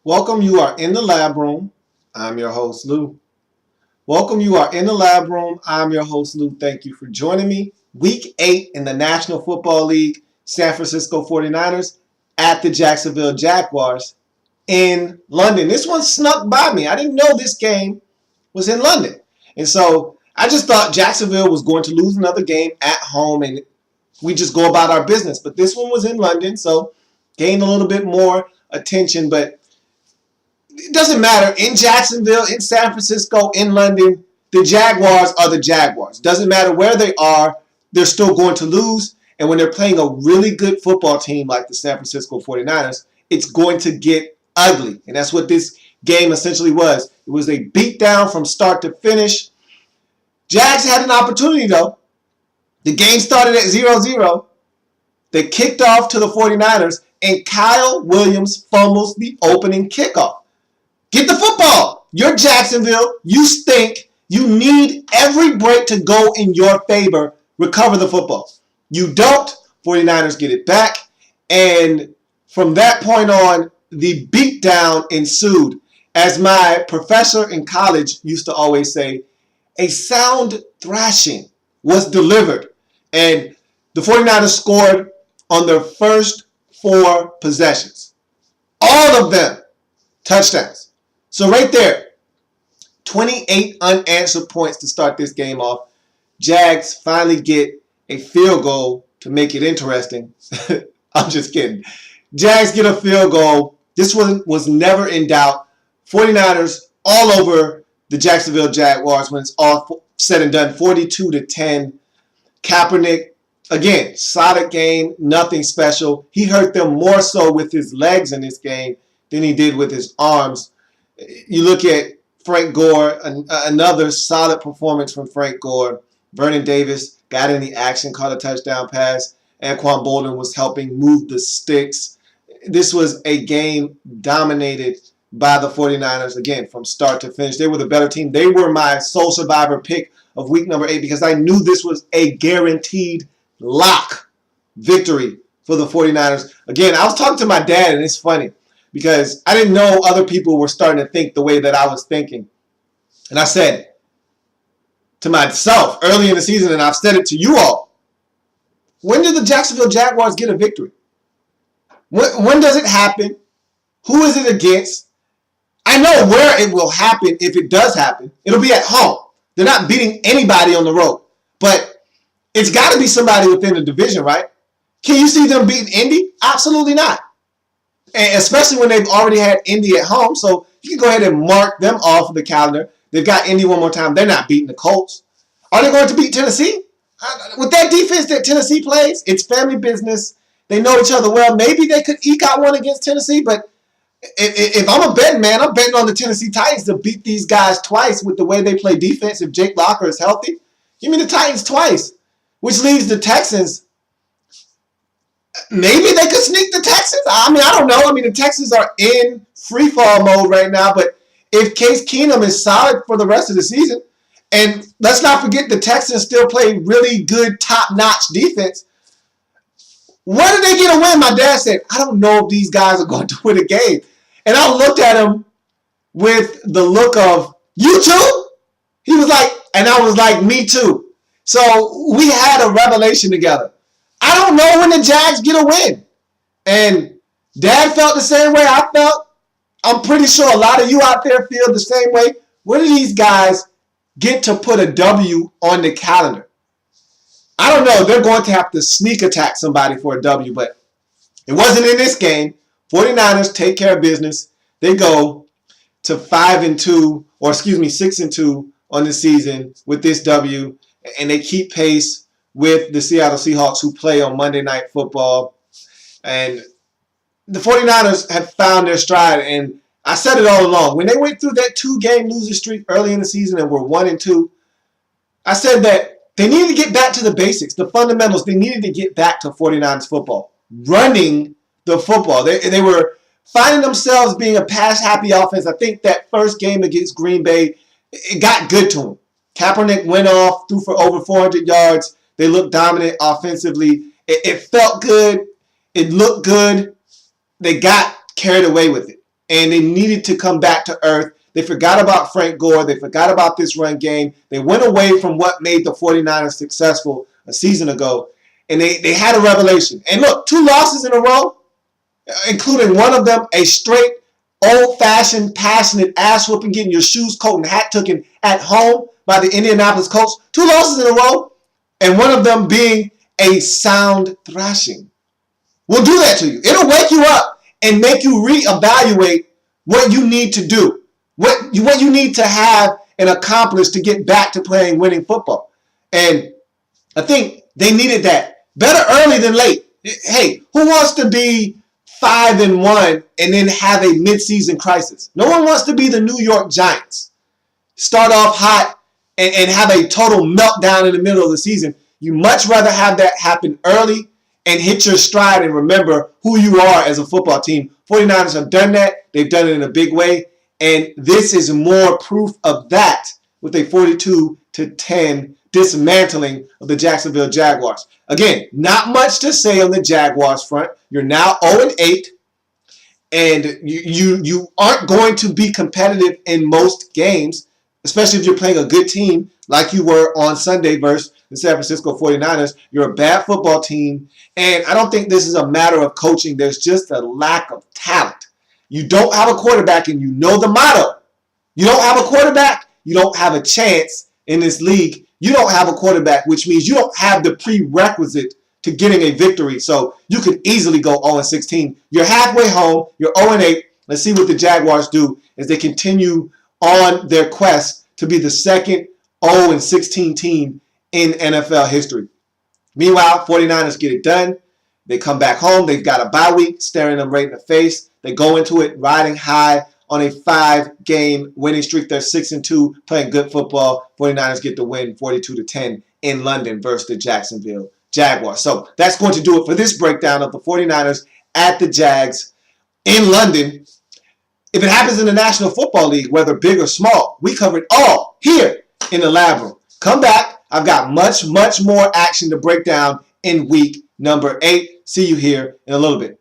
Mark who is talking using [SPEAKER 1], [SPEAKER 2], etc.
[SPEAKER 1] Welcome, you are in the lab room. I'm your host, Lou. Welcome, you are in the lab room. I'm your host, Lou. Thank you for joining me. Week 8 in the National Football League, San Francisco 49ers at the Jacksonville Jaguars in London. This one snuck by me. I didn't know this game was in London. And so I just thought Jacksonville was going to lose another game at home and we just go about our business. But this one was in London, so gained a little bit more attention. But it doesn't matter. In Jacksonville, in San Francisco, in London, the Jaguars are the Jaguars. Doesn't matter where they are, they're still going to lose. And when they're playing a really good football team like the San Francisco 49ers, it's going to get ugly. And that's what this game essentially was. It was a beatdown from start to finish. Jags had an opportunity, though. The game started at 0-0. They kicked off to the 49ers, and Kyle Williams fumbles the opening kickoff. Get the football. You're Jacksonville. You stink. You need every break to go in your favor. Recover the football. You don't. 49ers get it back. And from that point on, the beatdown ensued. As my professor in college used to always say, a sound thrashing was delivered. And the 49ers scored on their first 4 possessions. All of them touchdowns. So right there, 28 unanswered points to start this game off. Jags finally get a field goal to make it interesting. I'm just kidding. Jags get a field goal. This one was never in doubt. 49ers all over the Jacksonville Jaguars when it's all said and done, 42-10. Kaepernick, again, solid game, nothing special. He hurt them more so with his legs in this game than he did with his arms. You look at Frank Gore, another solid performance from Frank Gore. Vernon Davis got in the action, caught a touchdown pass. Anquan Bolden was helping move the sticks. This was a game dominated by the 49ers, again, from start to finish. They were the better team. They were my sole survivor pick of week number 8 because I knew this was a guaranteed lock victory for the 49ers. Again, I was talking to my dad, and it's funny because I didn't know other people were starting to think the way that I was thinking. And I said to myself early in the season, and I've said it to you all, when did the Jacksonville Jaguars get a victory? When does it happen? Who is it against? I know where it will happen if it does happen. It'll be at home. They're not beating anybody on the road. But it's got to be somebody within the division, right? Can you see them beating Indy? Absolutely not. And especially when they've already had Indy at home. So you can go ahead and mark them off of the calendar. They've got Indy one more time. They're not beating the Colts. Are they going to beat Tennessee? With that defense that Tennessee plays, it's family business. They know each other well. Maybe they could eke out one against Tennessee, but if I'm a betting man, I'm betting on the Tennessee Titans to beat these guys twice with the way they play defense. If Jake Locker is healthy, give me the Titans twice, which leaves the Texans. Maybe they could sneak the Texans. I mean, I don't know. I mean, the Texans are in free fall mode right now, but if Case Keenum is solid for the rest of the season, and let's not forget the Texans still play really good top-notch defense. Where did they get a win? My dad said, I don't know if these guys are going to win a game. And I looked at him with the look of, you too? He was like, and I was like, me too. So we had a revelation together. I don't know when the Jags get a win. And Dad felt the same way I felt. I'm pretty sure a lot of you out there feel the same way. Where do these guys get to put a W on the calendar? I don't know. They're going to have to sneak attack somebody for a W, but it wasn't in this game. 49ers take care of business. They go to 5-2, or 6-2 on the season with this W, and they keep pace with the Seattle Seahawks who play on Monday Night Football. And the 49ers have found their stride, and I said it all along. When they went through that 2-game losing streak early in the season and were 1-2, I said that they needed to get back to the basics, the fundamentals. They needed to get back to 49ers football, running the football. They were finding themselves being a pass-happy offense. I think that first game against Green Bay, it got good to them. Kaepernick went off, threw for over 400 yards. They looked dominant offensively. It felt good. It looked good. They got carried away with it. and they needed to come back to earth. They forgot about Frank Gore. They forgot about this run game. They went away from what made the 49ers successful a season ago, and they had a revelation. And look, 2 losses in a row, including one of them a straight, old-fashioned, passionate ass-whooping, getting your shoes, coat, and hat taken at home by the Indianapolis Colts. 2 losses in a row, and one of them being a sound thrashing. Will do that to you. It'll wake you up and make you reevaluate what you need to do, what you need to have and accomplish to get back to playing winning football. And I think they needed that. Better early than late. Hey, who wants to be 5-1 and then have a midseason crisis? No one wants to be the New York Giants. Start off hot and have a total meltdown in the middle of the season. You much rather have that happen early and hit your stride and remember who you are as a football team. 49ers have done that. They've done it in a big way. And this is more proof of that with a 42-10 dismantling of the Jacksonville Jaguars. Again, not much to say on the Jaguars front. You're now 0-8. And you aren't going to be competitive in most games, especially if you're playing a good team like you were on Sunday versus the San Francisco 49ers. You're a bad football team, and I don't think this is a matter of coaching. There's just a lack of talent. You don't have a quarterback, and you know the motto. You don't have a quarterback, you don't have a chance in this league. You don't have a quarterback, which means you don't have the prerequisite to getting a victory. So you could easily go 0-16. You're halfway home. You're 0-8. Let's see what the Jaguars do as they continue on their quest to be the second 0-16 team in NFL history. Meanwhile, 49ers get it done. They come back home. They've got a bye week staring them right in the face. They go into it riding high on a 5-game winning streak. They're 6-2, playing good football. 49ers get the win 42-10 in London versus the Jacksonville Jaguars. So that's going to do it for this breakdown of the 49ers at the Jags in London. If it happens in the National Football League, whether big or small, we cover it all here in the Lab Room. Come back. I've got much more action to break down in week number 8. See you here in a little bit.